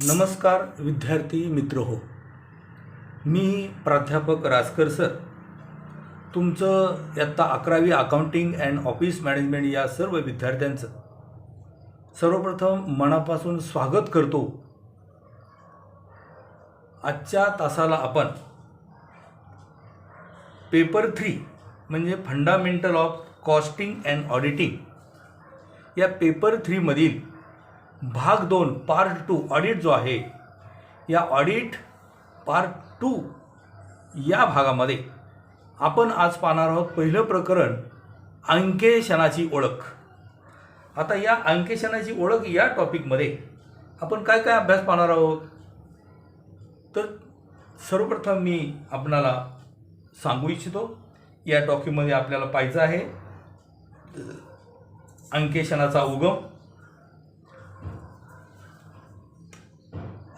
नमस्कार विद्यार्थी मित्र हो. मी प्राध्यापक राजकर सर तुमचं इयत्ता 11वी अकाउंटिंग अँड ऑफिस मॅनेजमेंट या सर्व विद्यार्थ्यांचं सर्वप्रथम मनापासून स्वागत करतो. आजच्या तासाला आपण पेपर 3 म्हणजे fundamental of costing and auditing या पेपर 3 मधील भाग 2 पार्ट 2 ऑडिट जो आहे या ऑडिट पार्ट 2 या भागामध्ये आपण आज पाहणार आहोत पहिलं प्रकरण अंकेशनाची ओळख. आता या अंकेशनाची ओळख या टॉपिकमध्ये आपण काय काय अभ्यास पाहणार आहोत. तर सर्वप्रथम मी आपणाला सांगू इच्छितो या टॉपिकमध्ये आपल्याला पाहायचं आहे अंकेशनाचा उगम,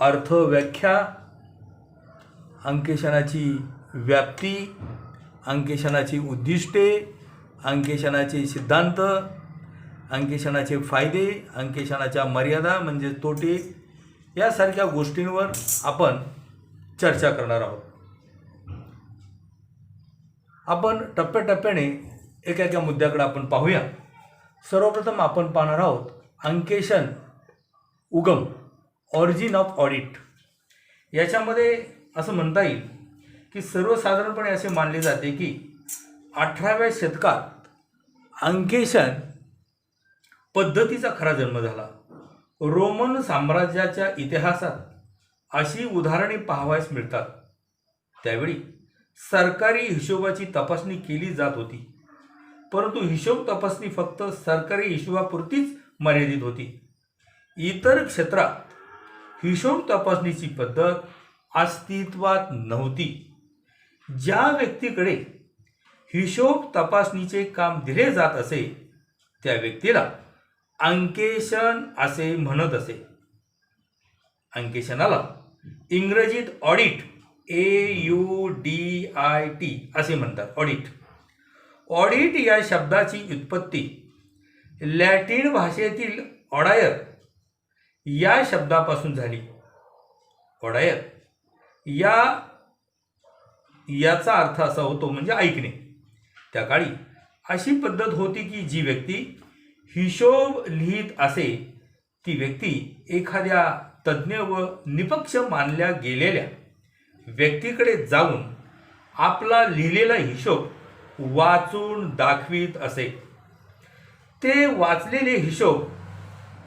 अर्थ व्याख्या, अंकेशनाची व्याप्ती, अंकेशनाची उद्दिष्टे, अंकेशनाचे सिद्धांत, अंकेशनाचे फायदे, अंकेशनाच्या मर्यादा म्हणजे तोटे यासारख्या गोष्टींवर आपण चर्चा करणार आहोत. आपण टप्प्याटप्प्याने एका मुद्द्याकडे आपण पाहूया. सर्वप्रथम आपण पाहणार आहोत अंकेशन उगम, ऑरिजिन ऑफ ऑडिट. याच्यामध्ये असं म्हणता येईल की सर्वसाधारणपणे असे मानले जाते की 18व्या शतकात अंकेशन पद्धतीचा खरा जन्म झाला. रोमन साम्राज्याच्या इतिहासात अशी उदाहरणे पाहावयास मिळतात. त्यावेळी सरकारी हिशोबाची तपासणी केली जात होती, परंतु हिशोब तपासणी फक्त सरकारी हिशोबापुरतीच मर्यादित होती. इतर क्षेत्रात हिशोब तपासणीची पद्धत अस्तित्वात नव्हती. ज्या व्यक्तीकडे हिशोब तपासणीचे काम दिले जात असे त्या व्यक्तीला अंकेशन असे म्हणत असे. अंकेशनाला इंग्रजीत ऑडिट AUDIT असे म्हणतात. ऑडिट या शब्दाची उत्पत्ती लॅटिन भाषेतील ऑडायर या शब्दापासून झाली. ऑडायर याचा अर्थ असा होतो म्हणजे ऐकणे. त्या काळी अशी पद्धत होती की जी व्यक्ती हिशोब लिहित असे ती व्यक्ती एखाद्या तज्ज्ञ व निपक्ष मानल्या गेलेल्या व्यक्तीकडे जाऊन आपला लिहिलेला हिशोब वाचून दाखवित असे. ते वाचलेले हिशोब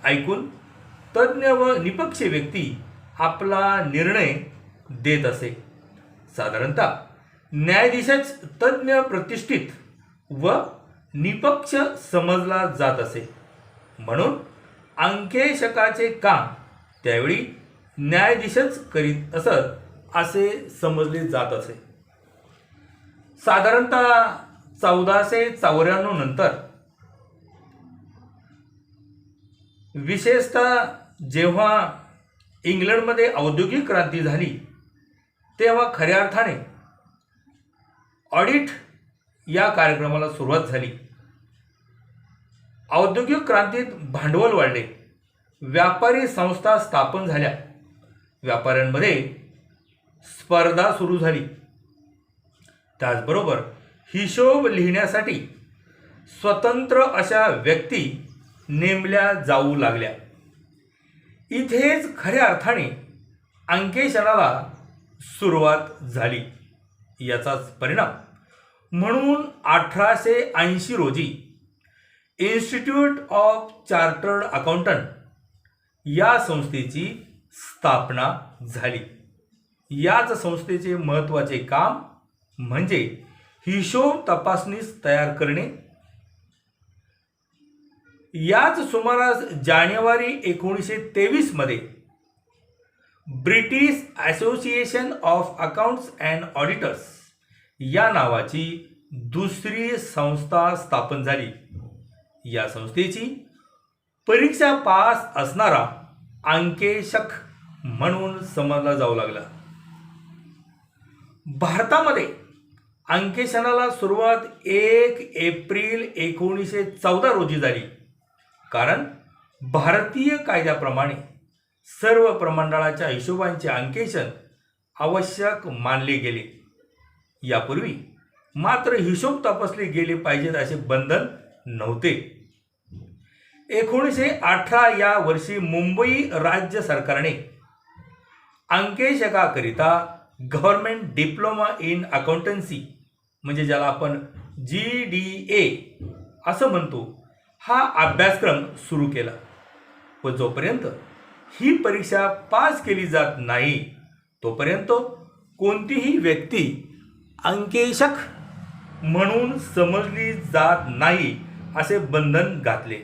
ऐकून तज्ज्ञ व निपक्ष व्यक्ती आपला निर्णय देत असे. साधारणतः न्यायाधीशच तज्ज्ञ, प्रतिष्ठित व निपक्ष समजला जात असे. म्हणून अंकेशकाचे काम त्यावेळी न्यायाधीशच करीत असत असे समजले जात असे. साधारणतः 1494 नंतर विशेषतः जेव्हा इंग्लंडमध्ये औद्योगिक क्रांती झाली तेव्हा खऱ्या अर्थाने ऑडिट या कार्यक्रमाला सुरुवात झाली. औद्योगिक क्रांतीत भांडवल वाढले, व्यापारी संस्था स्थापन झाल्या, व्यापाऱ्यांमध्ये स्पर्धा सुरू झाली. त्याचबरोबर हिशोब लिहिण्यासाठी स्वतंत्र अशा व्यक्ती नेमल्या जाऊ लागल्या. इथेच खऱ्या अर्थाने अंकेशनाला सुरुवात झाली. याचाच परिणाम म्हणून 1880 रोजी इन्स्टिट्यूट ऑफ चार्टर्ड अकाउंटंट या संस्थेची स्थापना झाली. याच संस्थेचे महत्त्वाचे काम म्हणजे हिशोब तपासणीस तयार करणे. याच सुमारास जानेवारी 1923 मध्ये British association of accounts and auditors या नावाची दुसरी संस्था स्थापन झाली. या संस्थेची परीक्षा पास असणारा अंकेशक म्हणून समजला जाऊ लागला. भारतामध्ये अंकेशनाला सुरुवात 1 एप्रिल 1914 रोजी झाली. कारण भारतीय कायद्याप्रमाणे सर्व प्रमंडळाच्या हिशोबांचे अंकेशन आवश्यक मानले गेले. यापूर्वी मात्र हिशोब तपासले गेले पाहिजेत असे बंधन नव्हते. 1918 या वर्षी मुंबई राज्य सरकारने अंकेशकाकरिता गव्हर्नमेंट डिप्लोमा इन अकाउंटन्सी म्हणजे ज्याला आपण GDA असं म्हणतो हा अभ्यासक्रम सुरू केला व जोपर्यंत ही परीक्षा पास केली जात नाही तोपर्यंत कोणतीही व्यक्ती अंकेशक म्हणून समजली जात नाही असे बंधन घातले.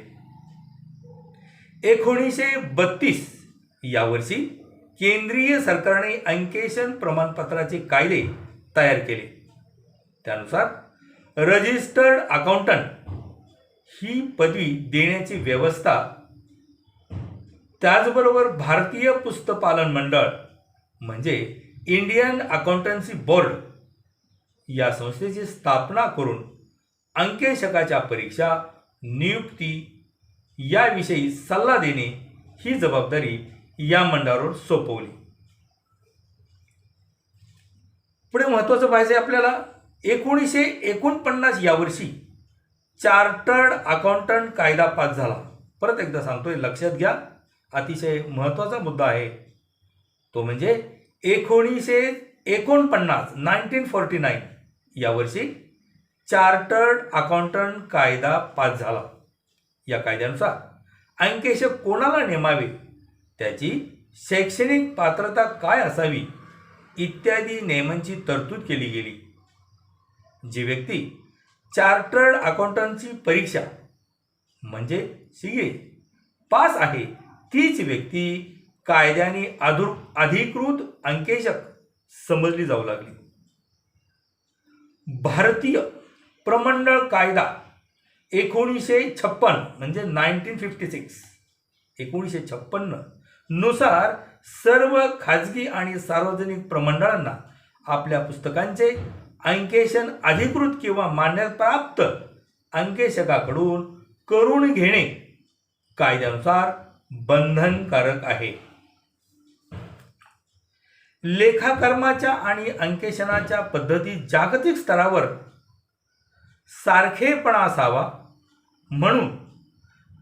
1932 या वर्षी केंद्रीय सरकारने अंकेशन प्रमाणपत्राचे कायदे तयार केले. त्यानुसार रजिस्टर्ड अकाउंटंट ही पदवी देण्याची व्यवस्था त्याचबरोबर भारतीय पुस्तपालन मंडळ म्हणजे इंडियन अकाउंटन्सी बोर्ड या संस्थेची स्थापना करून अंकेशकाच्या परीक्षा नियुक्ती याविषयी सल्ला देणे ही जबाबदारी या मंडळावर सोपवली. पुढे महत्त्वाचं पाहिजे आपल्याला 1949 या वर्षी चार्टर्ड अकाउंटंट कायदा पास झाला. परत एकदा सांगतोय, लक्षात घ्या, अतिशय महत्त्वाचा मुद्दा आहे. तो म्हणजे 1949 या वर्षी चार्टर्ड अकाउंटंट कायदा पास झाला. या कायद्यानुसार अंकेशक कोणाला नेमावे, त्याची शैक्षणिक पात्रता काय असावी इत्यादी नियमांची तरतूद केली गेली. जी व्यक्ती चार्टर्ड अकाउंटंटची परीक्षा म्हणजे CA पास आहे तीच व्यक्ती कायद्याने अधिकृत अंकेशक समजली जाऊ लागली. भारतीय प्रमंडळ कायदा 1956 म्हणजे 1956 नुसार सर्व खाजगी आणि सार्वजनिक प्रमंडळांना आपल्या पुस्तकांचे अंकेशन अधिकृत किंवा मान्यताप्राप्त अंकेशकाकडून करून घेणे कायद्यानुसार बंधनकारक आहे. लेखाकर्माच्या आणि अंकेशनाच्या पद्धती जागतिक स्तरावर सारखेपणा असावा म्हणून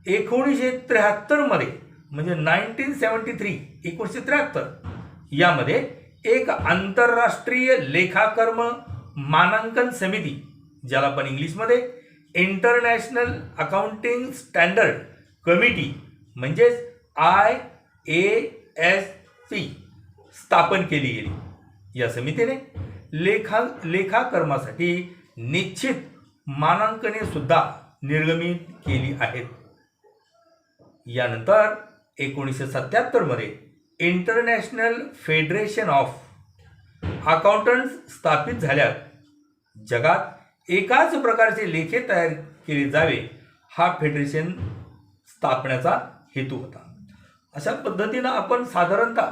1973 मध्ये म्हणजे 1973 यामध्ये एक आंतरराष्ट्रीय लेखाकर्म मानांकन समिती ज्याला आपण इंग्लिशमध्ये इंटरनॅशनल अकाउंटिंग स्टँडर्ड कमिटी म्हणजेच IASC स्थापन केली गेली. या समितीने लेखाकर्मासाठी निश्चित मानांकने सुद्धा निर्गमित केली आहेत. यानंतर 1977 मध्ये इंटरनॅशनल फेडरेशन ऑफ अकाउंटंट्स स्थापित झाल्यात. जगात एकाच प्रकारचे लेखे तयार केले जावे हा फेडरेशन स्थापण्याचा हेतू होता. अशा पद्धतीनं आपण साधारणतः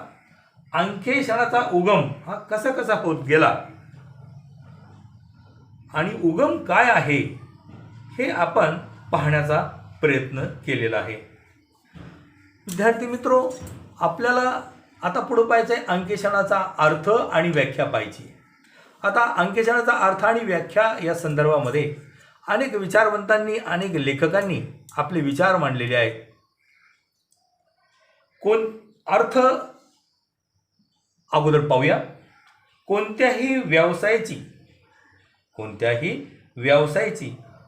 अंकेशनाचा उगम हा कसा होत गेला आणि उगम काय आहे हे आपण पाहण्याचा प्रयत्न केलेला आहे. विद्यार्थी मित्रो, आपल्याला आता पुढे पाहायचं आहे अंकेशनाचा अर्थ आणि व्याख्या पाहिजे. आता अंकेशनाचा अर्थ आणि व्याख्या या संदर्भामध्ये अनेक विचारवंतांनी अनेक लेखकांनी आपले विचार मांडलेले आहेत. अर्थ अगोदर पाहूया. कोणत्याही व्यवसायाची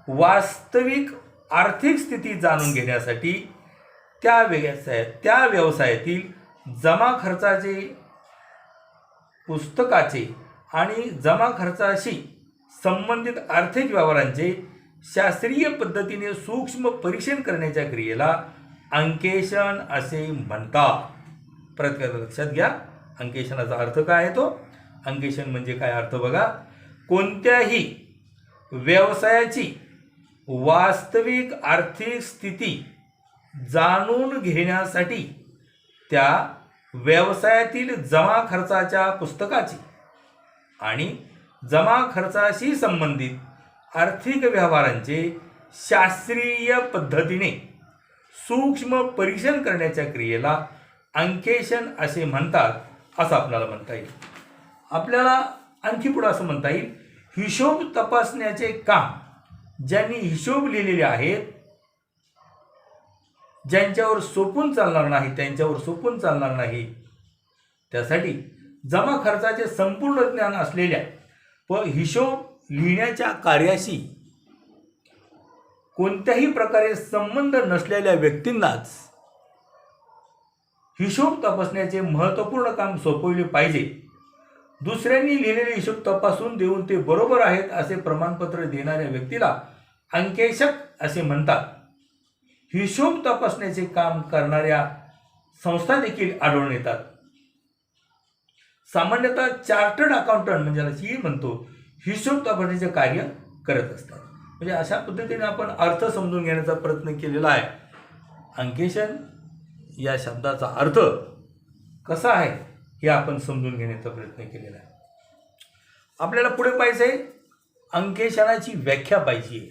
वास्तविक आर्थिक स्थिती जाणून घेण्यासाठी त्या व्यवसायातील जमा खर्चाचे पुस्तकाचे आणि जमा खर्चाशी संबंधित आर्थिक व्यवहारांचे शास्त्रीय पद्धतीने सूक्ष्म परीक्षण करण्याच्या क्रियेला अंकेशन असे म्हणतात. प्रत्येक लक्षात घ्या, अंकेशनाचा अर्थ काय आहे तो. अंकेशन म्हणजे काय अर्थ बघा. कोणत्याही व्यवसायाची वास्तविक आर्थिक स्थिती जाणून घेण्यासाठी त्या व्यवसायातील जमा खर्चाच्या पुस्तकाची आणि जमा खर्चाशी संबंधित आर्थिक व्यवहारांचे शास्त्रीय पद्धतीने सूक्ष्म परीक्षण करण्याच्या क्रियेला अंकेशन असे म्हणतात असं आपल्याला म्हणता येईल. आपल्याला आणखी पुढे असं म्हणता येईल, हिशोब तपासण्याचे काम ज्यांनी हिशोब लिहिलेले आहेत, ज्यांच्यावर सोपून चालणार नाही, त्यांच्यावर सोपून चालणार नाही, त्यासाठी जमा खर्चाचे संपूर्ण ज्ञान असलेल्या व हिशोब लिहिण्याच्या कार्याशी कोणत्याही प्रकारे संबंध नसलेल्या व्यक्तींनाच हिशोब तपासण्याचे महत्त्वपूर्ण काम सोपवले पाहिजे. दुसऱ्यांनी लिहिलेले हिशोब तपासून देऊन ते बरोबर आहेत असे प्रमाणपत्र देणाऱ्या व्यक्तीला अंकेशक असे म्हणतात. हिशोब तपासण्याचे काम करणाऱ्या संस्था देखील आढळून येतात. सामान्यतः चार्टर्ड अकाउंटंट म्हणजे CA म्हणतो, हिशोब तपासण्याचे कार्य करत असतात. म्हणजे अशा पद्धतीने आपण अर्थ समजून घेण्याचा प्रयत्न केलेला आहे. अंकेशन या शब्दाचा अर्थ कसा आहे हे आपण समजून घेण्याचा प्रयत्न केलेला आहे. आपल्याला पुढे पाहिजे अंकेशनाची व्याख्या पाहिजे.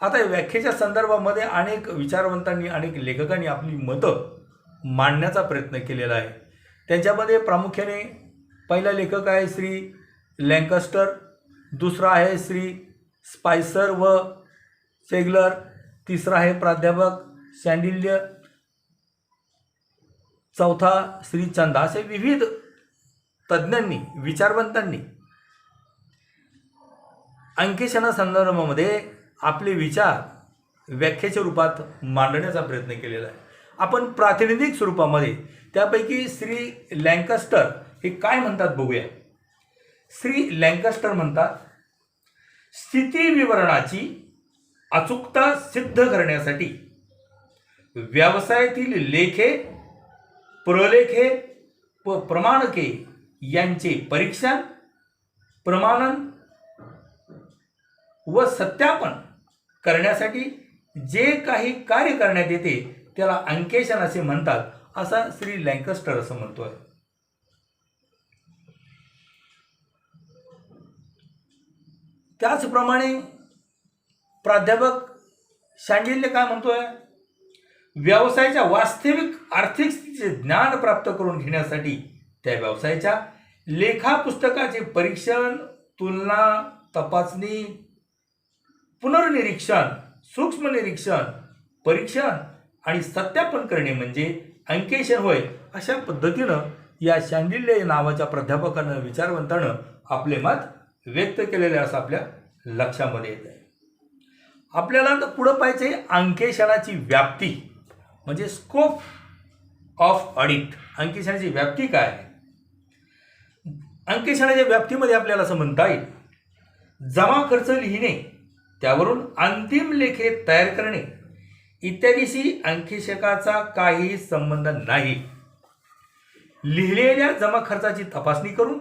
आता या व्याख्येच्या संदर्भामध्ये अनेक विचारवंतांनी, अनेक लेखकांनी आपली मतं मांडण्याचा प्रयत्न केलेला आहे. त्यांच्यामध्ये प्रामुख्याने पहिला लेखक आहे श्री लँकस्टर, दुसरा आहे श्री स्पायसर व सेगलर, तिसरा आहे प्राध्यापक सँडिल्य, चौथा श्री चंदा. असे विविध तज्ज्ञांनी, विचारवंतांनी अंकेशनासंदर्भामध्ये आपले विचार व्याख्येच्या रूपात मांडण्याचा प्रयत्न केलेला आहे. आपण प्रातिनिधिक स्वरूपामध्ये त्यापैकी श्री लँकस्टर हे काय म्हणतात बघूया. श्री लँकस्टर म्हणतात, स्थिती विवरणाची अचूकता सिद्ध करण्यासाठी व्यवसायातील लेखे, प्रलेखे व प्रमाणके यांचे परीक्षण, प्रमाणन व सत्यापन करण्यासाठी जे काही कार्य करण्यात येते त्याला अंकेशन असे म्हणतात, असा श्री लँकस्टर असं म्हणतोय. त्याचप्रमाणे प्राध्यापक सँडिल्य काय म्हणतोय, व्यवसायाच्या वास्तविक आर्थिक स्थितीचे ज्ञान प्राप्त करून घेण्यासाठी त्या व्यवसायाच्या लेखा पुस्तकाचे परीक्षण, तुलना, तपासणी, पुनर्निरीक्षण, सूक्ष्म निरीक्षण, परीक्षण आणि सत्यापन करणे म्हणजे अंकेशन होय. अशा पद्धतीनं या सँडिल्य नावाच्या प्राध्यापकानं, विचारवंतानं आपले मत व्यक्त केलेले असं आपल्या लक्षामध्ये येत आहे. आपल्याला पुढं पाहिजे अंकेशनाची व्याप्ती म्हणजे स्कोप ऑफ ऑडिट. अंकेशनाची व्याप्ती काय आहे? अंकेशनाच्या व्याप्तीमध्ये आपल्याला असं म्हणता येईल, जमा खर्च लिहिणे, त्यावरून अंतिम लेखे तयार करणे इत्यादीशी अंकेशकाचा काही संबंध नाही. लिहिलेल्या जमा खर्चाची तपासणी करून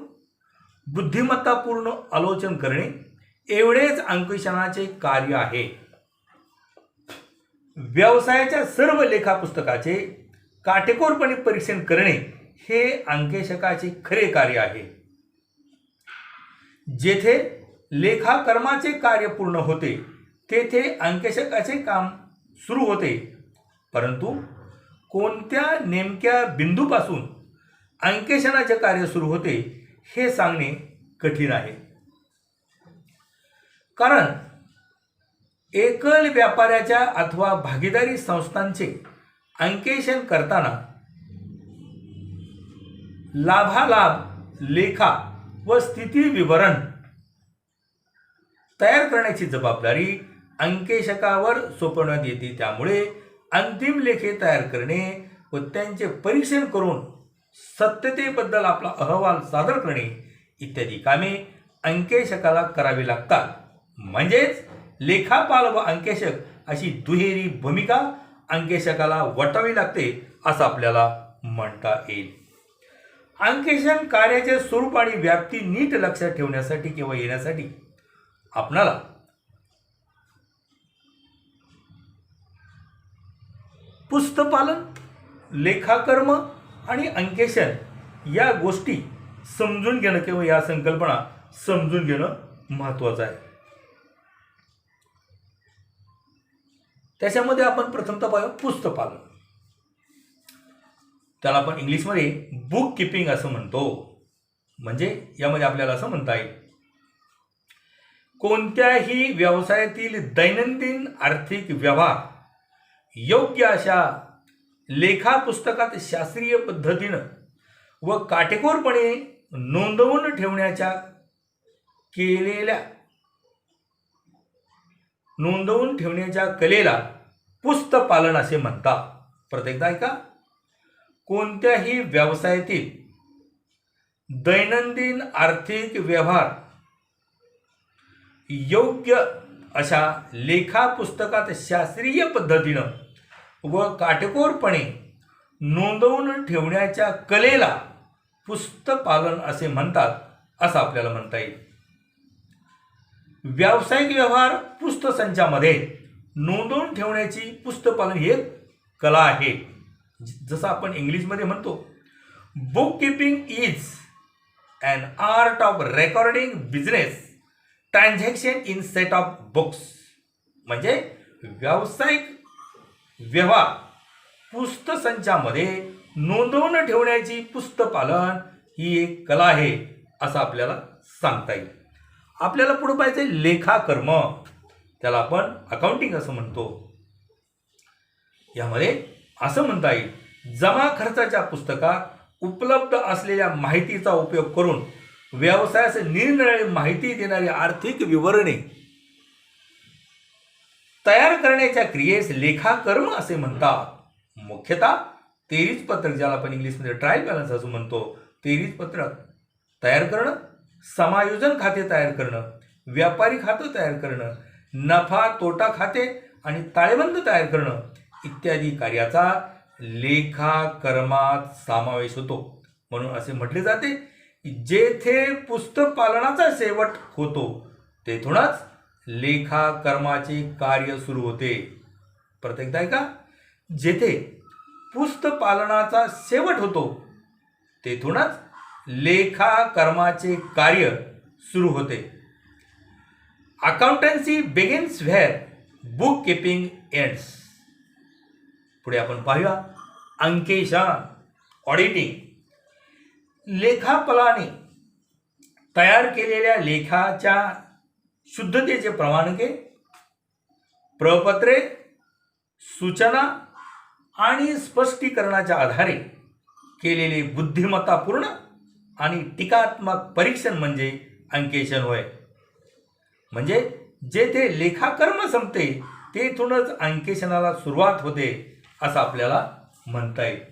बुद्धिमत्तापूर्ण आलोचन करणे एवढेच अंकेशनाचे कार्य आहे. व्यवसायाच्या सर्व लेखापुस्तकाचे काटेकोरपणे परीक्षण करणे हे अंकेशकाचे खरे कार्य आहे. जेथे लेखाकर्माचे कार्य पूर्ण होते तेथे अंकेशकाचे काम सुरू होते, परंतु कोणत्या नेमक्या बिंदूपासून अंकेशनाचे कार्य सुरू होते हे सांगणे कठीण आहे. कारण एकल व्यापाऱ्याच्या अथवा भागीदारी संस्थांचे अंकेशन करताना लाभालाभ लेखा व स्थिती विवरण तयार करण्याची जबाबदारी अंकेशकावर सोपवण्यात येते. त्यामुळे अंतिम लेखे तयार करणे व त्यांचे परीक्षण करून सत्यतेबद्दल आपला अहवाल सादर करणे इत्यादी कामे अंकेशकाला करावी लागतात. म्हणजेच लेखापाल व अंकेशक अशी दुहेरी भूमिका अंकेशकाला वटावी लागते असं आपल्याला म्हणता येईल. अंकेशन कार्याचे स्वरूप आणि व्याप्ती नीट लक्षात ठेवण्यासाठी किंवा येण्यासाठी आपणाला पुस्तपालन, लेखाकर्म आणि अंकेशन या गोष्टी समजून घेणं किंवा या संकल्पना समजून घेणं महत्त्वाचं आहे. त्याच्यामध्ये आपण प्रथमतः पाहू पुस्तपालन. त्याला आपण इंग्लिशमध्ये बुक किपिंग असं म्हणतो. म्हणजे यामध्ये आपल्याला असं म्हणता येईल, कोणत्याही व्यवसायातील दैनंदिन आर्थिक व्यवहार योग्य अशा लेखा पुस्तकात शास्त्रीय पद्धतीनं व काटेकोरपणे नोंदवून ठेवण्याच्या कलेला पुस्तपालन असे म्हणतात. परत एकदा ऐका, कोणत्याही व्यवसायातील दैनंदिन आर्थिक व्यवहार योग्य अशा लेखा पुस्तकात शास्त्रीय पद्धतीनं व काटेकोरपणे नोंदवून ठेवण्याच्या कलेला पुस्तपालन असे म्हणतात असं आपल्याला म्हणता येईल. व्यावसायिक व्यवहार पुस्तसंचामध्ये नोंदवून ठेवण्याची पुस्तपालन ही एक कला आहे. जसं आपण इंग्लिशमध्ये म्हणतो, book keeping is an art of recording business transaction in set of books. म्हणजे व्यावसायिक व्यवहार पुस्तसंचामध्ये नोंदवून ठेवण्याची पुस्तपालन ही एक कला आहे असं आपल्याला सांगता येईल. आपल्याला पुढे पाहिजे लेखाकर्म, त्याला आपण अकाउंटिंग असं म्हणतो. यामध्ये असं म्हणता येईल, जमा खर्चाच्या पुस्तकात उपलब्ध असलेल्या माहितीचा उपयोग करून व्यवसायास निरनिराळी माहिती देणारी आर्थिक विवरणे तयार करण्याच्या क्रियेस लेखाकर्म असे म्हणतात. मुख्यतः 23 पत्रक, ज्याला आपण इंग्लिशमध्ये ट्रायल बॅलन्स असं म्हणतो, 23 पत्रक तयार करणं, समायोजन खाते तयार करणं, व्यापारी खातं तयार करणं, नफा तोटा खाते आणि ताळेबंद तयार करणं इत्यादी कार्याचा लेखाकर्मात समावेश होतो. म्हणून असे म्हटले जाते की जेथे पुस्तकपालनाचा शेवट होतो तेथूनच लेखाकर्माचे कार्य सुरू होते. परत एकदा ऐका, जेथे पुस्तकपालनाचा शेवट होतो तेथूनच लेखाकर्माचे कार्य सुरू होते. Accountancy begins where book keeping ends. पुढे आपण पाहूया अंकेशन, ऑडिटिंग. लेखापालाने तयार केलेल्या लेखाच्या शुद्धतेचे प्रमाणके, प्रपत्रे, सूचना आणि स्पष्टीकरणाच्या आधारे केलेले बुद्धिमत्तापूर्ण आणि टीकात्मक परीक्षण म्हणजे अंकेशन होय. म्हणजे जेथे लेखाकर्म संपते तेथूनच अंकेशनाला सुरुवात होते असं आपल्याला म्हणता येईल.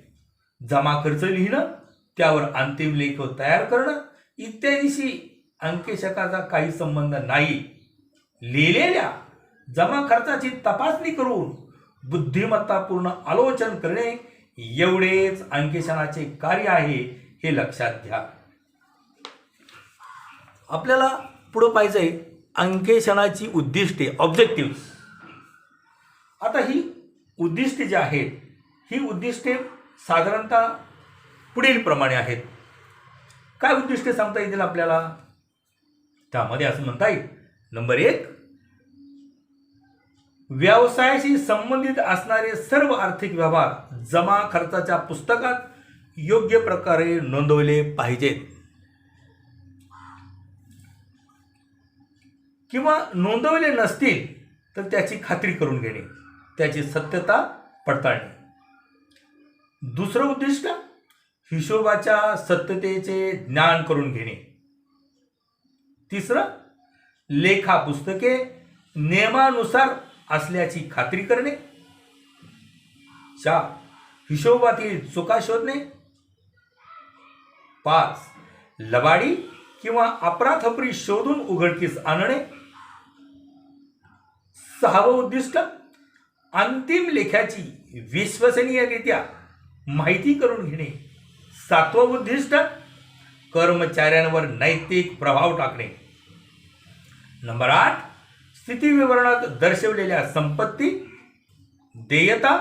जमा खर्च लिहिणं, त्यावर अंतिम लेख तयार करणं इत्यादीशी अंकेशकाचा काही संबंध नाही. लिहिलेल्या जमा खर्चाची तपासणी करून बुद्धिमत्तापूर्ण आलोचन करणे एवढेच अंकेशनाचे कार्य आहे, हे लक्षात घ्या. आपल्याला पुढे पाहिजे अंकेशनाची उद्दिष्टे, ऑब्जेक्टिव्ह. आता ही उद्दिष्टे जी आहेत, ही उद्दिष्टे साधारणतः पुढील प्रमाणे आहेत. काय उद्दिष्टे सांगता येतील आपल्याला? त्यामध्ये असं म्हणता येईल, नंबर 1, व्यवसायाशी संबंधित असणारे सर्व आर्थिक व्यवहार जमा खर्चाच्या पुस्तकात योग्य प्रकारे नोंदवले पाहिजेत किंवा नोंदवले नसतील तर त्याची खात्री करून घेणे, त्याची सत्यता पडताळणे. दुसरं उद्दिष्ट, हिशोबाच्या सत्यतेचे ज्ञान करून घेणे. तिसरं, लेखा पुस्तके नियमानुसार असल्याची खात्री करणे. 4, हिशोबातील चुका शोधणे. 5, लबाडी किंवा अफरातफरी शोधून उघडकीस आणणे. 6वं उद्दिष्ट, अंतिम लेखाची विश्वसनीयरित्या माहिती करून घेणे. 7वं उद्दिष्ट, कर्मचाऱ्यांवर नैतिक प्रभाव टाकणे. नंबर 8, स्थिती विवरणात दर्शवलेल्या संपत्ती, देयता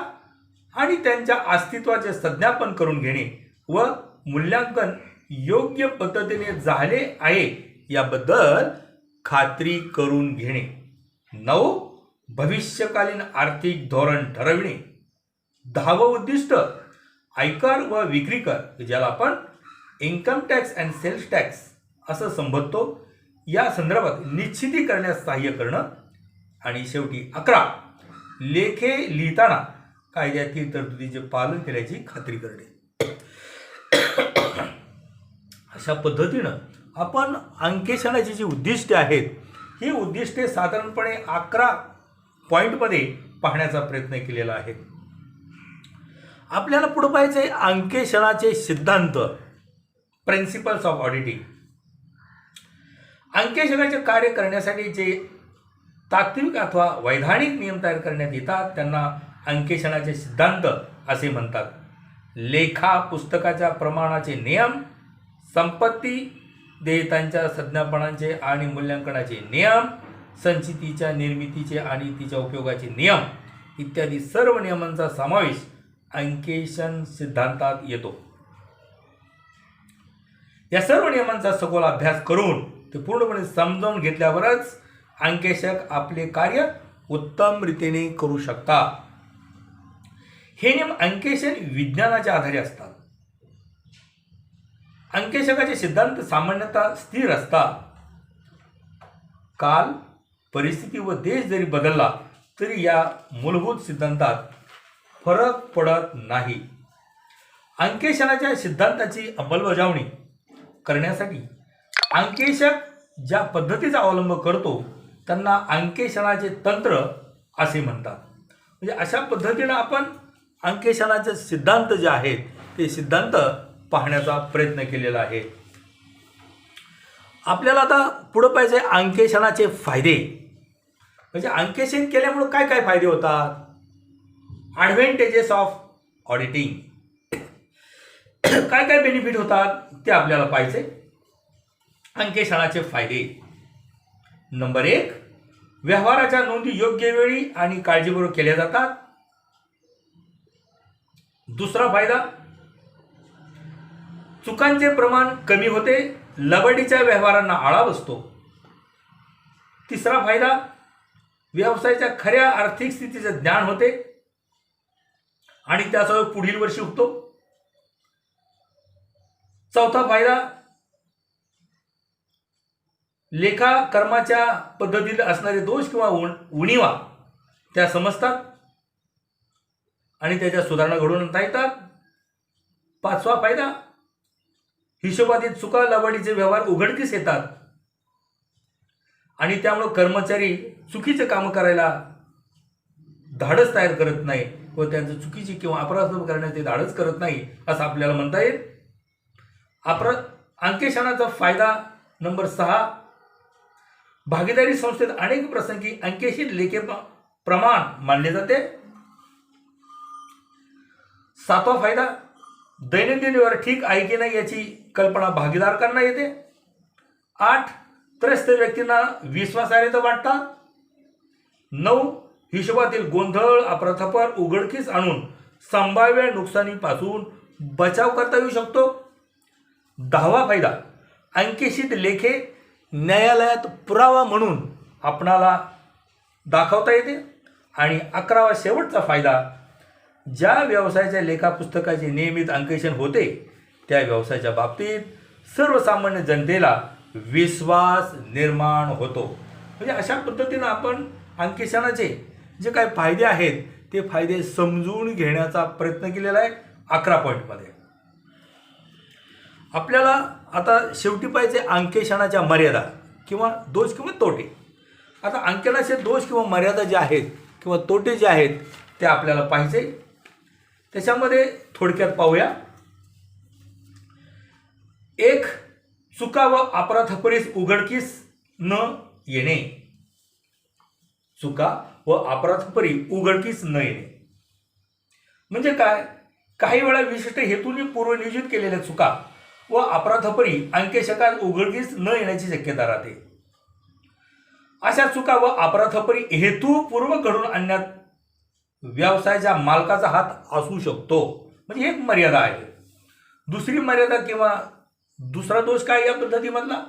आणि त्यांच्या अस्तित्वाचे सत्यापन करून घेणे व मूल्यांकन योग्य पद्धतीने झाले आहे याबद्दल खात्री करून घेणे. 9, भविष्यकालीन आर्थिक धोरण ठरविणे. 10वं उद्दिष्ट, आयकर व विक्री कर, ज्याला आपण income tax and sales tax असं संबोधतो, या संदर्भात निश्चिती करण्यास सहाय्य करणं. आणि शेवटी 11, लेखे लिहिताना कायद्यातील तरतुदीचे पालन केल्याची खात्री करणे. अशा पद्धतीनं आपण अंकेशनाची जी उद्दिष्टे आहेत, ही उद्दिष्टे साधारणपणे 11 पॉईंटमध्ये पाहण्याचा प्रयत्न केलेला आहे. आपल्याला पुढे पाहायचं आहे अंकेशनाचे सिद्धांत, प्रिन्सिपल्स ऑफ ऑडिटिंग. अंकेशनाचे कार्य करण्यासाठी जे तात्विक अथवा वैधानिक नियम तयार करण्यात येतात त्यांना अंकेशनाचे सिद्धांत असे म्हणतात. लेखा पुस्तकाच्या प्रमाणाचे नियम, संपत्ती देयतांच्या संज्ञापनाचे आणि मूल्यांकनाचे नियम, संचितीच्या निर्मितीचे आणि तिच्या उपयोगाचे नियम इत्यादी सर्व नियमांचा समावेश अंकेशन सिद्धांतात येतो. या सर्व नियमांचा सखोल अभ्यास करून ते पूर्णपणे समजावून घेतल्यावरच अंकेशक आपले कार्य उत्तम रीतीने करू शकतात. हे नियम अंकेशन विज्ञानाच्या आधारे असतात. अंकेशकाचे सिद्धांत सामान्यतः स्थिर असतात. काल, परिस्थिती व देश जरी बदलला तरी या मूलभूत सिद्धांतात फरक पडत नाही. अंकेशनाच्या सिद्धांताची अंमलबजावणी करण्यासाठी अंकेशक ज्या पद्धतीचा अवलंब करतो त्यांना अंकेशनाचे तंत्र असे म्हणतात. म्हणजे अशा पद्धतीनं आपण अंकेशनाचे सिद्धांत जे आहेत ते सिद्धांत पाहण्याचा प्रयत्न केलेला आहे. आपल्याला आता पुढं पाहिजे अंकेशनाचे फायदे. म्हणजे अंकेशन केल्यामुळे काय काय फायदे होतात. ॲडव्हान्टेजेस ऑफ ऑडिटिंग, काय काय बेनिफिट होतात ते आपल्याला पाहिजे. अंकेशनाचे फायदे. नंबर 1, व्यवहाराच्या नोंदी योग्य वेळी आणि काळजीपूर्वक केल्या जातात. दुसरा फायदा, चुकांचे प्रमाण कमी होते, लबाडीच्या व्यवहारांना आळा बसतो. तिसरा फायदा, व्यवसायाच्या खऱ्या आर्थिक स्थितीचे ज्ञान होते आणि त्यासह पुढील वर्षी उठतो. चौथा फायदा, लेखा कर्माच्या पद्धतीत असणारे दोष किंवा उणीवा त्या समजतात आणि त्याच्या सुधारणा घडवून आणता येतात. पाचवा फायदा, हिशोबातील चुका लबाडीचे व्यवहार उघडकीस येतात आणि त्यामुळे कर्मचारी चुकीचे काम करायला धाडस तयार करत नाही व त्यांचं चुकीची किंवा अपराध करण्याचे धाडस करत नाही असं आपल्याला म्हणता येईल. अंकेशनाचा फायदा नंबर 6, भागीदारी संस्थेत अनेक प्रसंगी अंकेशित लेखे प्रमाण मानले जाते. 7वा फायदा, दैनंदिन व्यवहार ठीक आहे की नाही याची कल्पना भागीदारांना येते. 8, त्रस्त व्यक्तींना विश्वासार्हता वाटतात. 9, हिशोबातील गोंधळ अफरातफर उघडकीस आणून संभाव्य नुकसानीपासून बचाव करता येऊ शकतो. 10वा फायदा, अंकेशित लेखे न्यायालयात पुरावा म्हणून आपणाला दाखवता येते. आणि 11वा शेवटचा फायदा, ज्या व्यवसायाच्या लेखापुस्तकाचे नियमित अंकेशन होते त्या व्यवसायाच्या बाबतीत सर्वसामान्य जनतेला विश्वास निर्माण होतो. म्हणजे अशा पद्धतीनं आपण अंकेशनाचे जे काही फायदे आहेत ते फायदे समजून घेण्याचा प्रयत्न केलेला आहे 11 पॉईंटमध्ये. आपल्याला आता शेवटी पाहिजे अंकेशनाच्या मर्यादा किंवा दोष किंवा तोटे. आता अंकेशनाचे दोष किंवा मर्यादा जे आहेत किंवा तोटे जे आहेत ते आपल्याला पाहिजे. त्याच्यामध्ये थोडक्यात पाहूया. 1, चुका व अपराधपरीस उघडकीस न येणे. चुका व अपराधपरी उघडकीस न येणे म्हणजे काय. काही वेळा विशिष्ट हेतूने पूर्वनियोजित केलेल्या चुका व अपराधपरी अंकेशकात उघडकीस न येण्याची शक्यता राहते. अशा चुका व अपराधपरी हेतूपूर्वक घडून आणण्यात व्यवसायाच्या मालकाचा हात असू शकतो. म्हणजे एक मर्यादा आहे. दुसरी मर्यादा किंवा दुसरा दोष काय या पद्धतीमधला,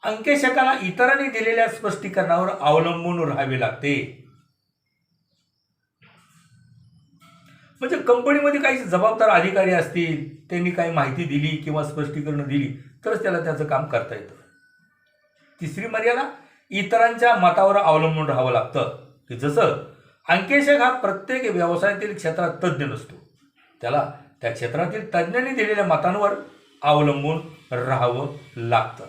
अंकेशकाला इतरांनी दिलेल्या स्पष्टीकरणावर अवलंबून राहावे लागते. म्हणजे कंपनीमध्ये काही जबाबदार अधिकारी असतील, त्यांनी काही माहिती दिली किंवा स्पष्टीकरणं दिली तरच त्याला त्याचं काम करता येतं. तिसरी मर्यादा, इतरांच्या मतावर अवलंबून राहावं लागतं, की जसं अंकेशक हा प्रत्येक व्यवसायातील क्षेत्रात तज्ज्ञ नसतो, त्याला त्या क्षेत्रातील तज्ज्ञांनी दिलेल्या मतांवर अवलंबून राहावं लागतं.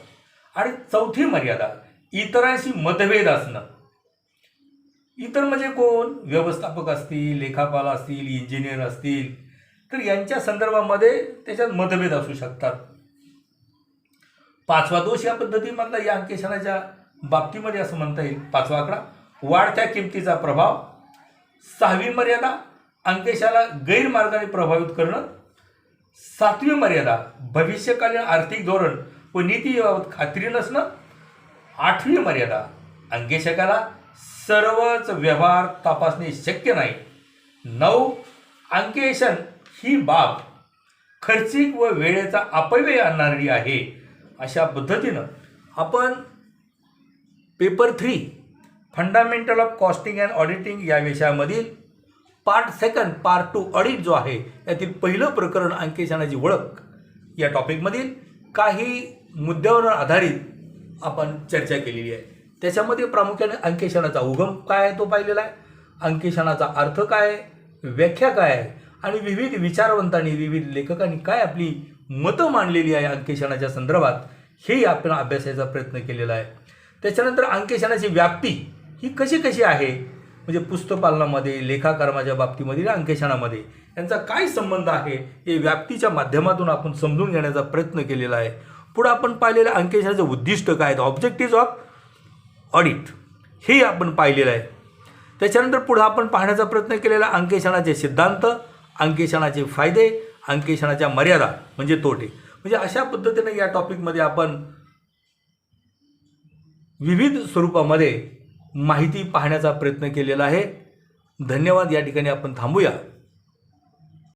आणि चौथी मर्यादा, इतरांशी मतभेद असणं. इतर म्हणजे कोण? व्यवस्थापक असतील, लेखापाल असतील, इंजिनियर असतील, तर यांच्या संदर्भामध्ये त्याच्यात मतभेद असू शकतात. पाचवा दोष या पद्धतीमधला या अंकेशनाच्या बाबतीमध्ये असं म्हणता येईल. पाचवा आकडा, वाढत्या किमतीचा प्रभाव. सहावी मर्यादा, अंकेशाला गैरमार्गाने प्रभावित करणं. सातवी मर्यादा, भविष्यकालीन आर्थिक धोरण व नीतीबाबत खात्री नसणं. आठवी मर्यादा, अंकेशकाला सर्वच व्यवहार तपासणे शक्य नाही. 9, अंकेशन ही बाब खर्चिक व वेळेचा अपव्यय आणणारी आहे. अशा पद्धतीनं आपण paper 3 fundamental of costing and auditing या विषयामधील पार्ट 2 पार्ट 2 ऑडिट जो आहे यातील पहिलं प्रकरण अंकेशनाची ओळख या टॉपिकमधील काही मुद्द्यावर आधारित आपण चर्चा केलेली आहे. त्याच्यामध्ये प्रामुख्याने अंकेशनाचा उगम काय आहे तो पाहिलेला आहे, अंकेशनाचा अर्थ काय आहे, व्याख्या काय आहे आणि विविध विचारवंतांनी विविध लेखकांनी काय आपली मतं मांडलेली आहे अंकेशनाच्या संदर्भात हेही आपण अभ्यासाचा प्रयत्न केलेला आहे. त्याच्यानंतर अंकेशनाची व्याप्ती ही कशी कशी आहे, म्हणजे पुस्तकपालनामध्ये, लेखाकर्माच्या बाबतीमध्ये अंकेशनामध्ये यांचा काय संबंध आहे हे व्याप्तीच्या माध्यमातून आपण समजून घेण्याचा प्रयत्न केलेला आहे. पुढे आपण पाहिलेलं अंकेशनाचे उद्दिष्ट काय आहेत, ऑब्जेक्टिव्ह ऑफ ऑडिट हे आपण पाहिलेलं आहे. त्याच्यानंतर पुढे आपण पाहण्याचा प्रयत्न केलेला अंकेशनाचे सिद्धांत, अंकेशनाचे फायदे, अंकेशनाच्या मर्यादा म्हणजे तोटे. म्हणजे अशा पद्धतीने या टॉपिकमध्ये आपण विविध स्वरूपामध्ये माहिती पाहण्याचा प्रयत्न केलेला आहे. धन्यवाद. या ठिकाणी आपण थांबूया.